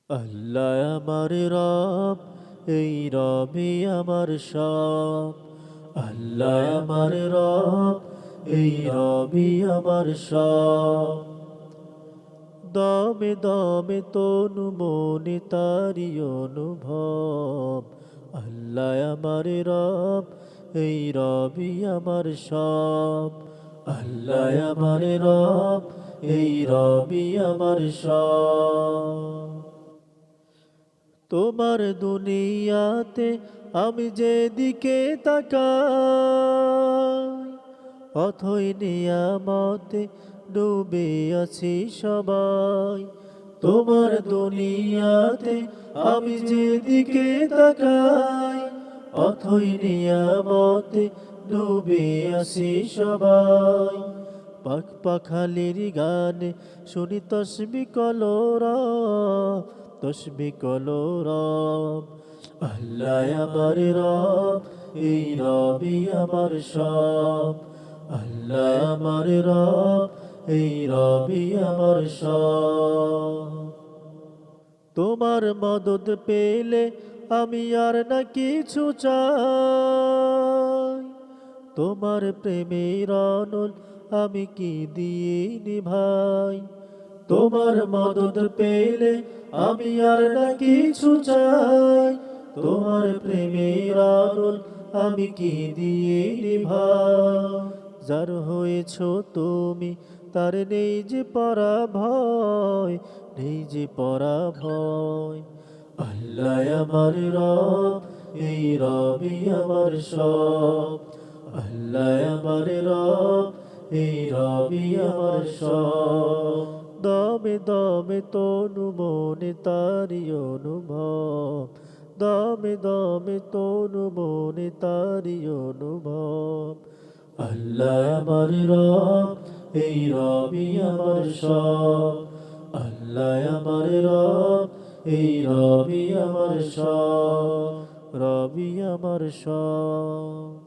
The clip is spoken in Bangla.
আল্লাহ আমার রব, এই রবি আমার সব। আল্লাহ আমার রব, এই রবি আমার সব। দমে দমে তনু মনে তারি অনুভব। আল্লাহ আমার রব, এই রবি আমার সব। আল্লাহ আমার রব, এই রবি আমার সব। তোমার দুনিয়াতে আমি যেদিকে তাকাই, অথই নিয়ামতে ডুবে আছি সবাই। তোমার দুনিয়াতে আমি যেদিকে তাকাই, অথই নিয়ামতে ডুবে আছি সবাই। পাখ পাখালির গানে শুনি তসবিহ কলরব, তসবিহ কলরব। আল্লাহ আমার রব, এই রবি আমার সব। আল্লাহ আমার রব, এই রবি আমার সব। তোমার মদদ পেলে আমি আর না কিছু চাই। তোমার প্রেমের অনল আমি কি দিয়ে নিভাই। তোমার মদদ পেলে আমি আর না কিছু চাই। তোমার প্রেমের অনল আমি কি দিয়ে নিভাই। যার হয়েছ তুমি তার নেই যে পরাভয়, নেই যে পরাভয়। আল্লাহ আমার রব, এই রবি আমার সব। আল্লাহ আমার রব, এই রবি আমার সব। দমে দমে তনু মনে তারি অনুভব। দমে দমে তনু মনে তারি অনুভব। আল্লাহ আমার রব, এই রবি আমার সব। আল্লাহ আমার রব, এই রবি আমার সব। রবি আমার সব।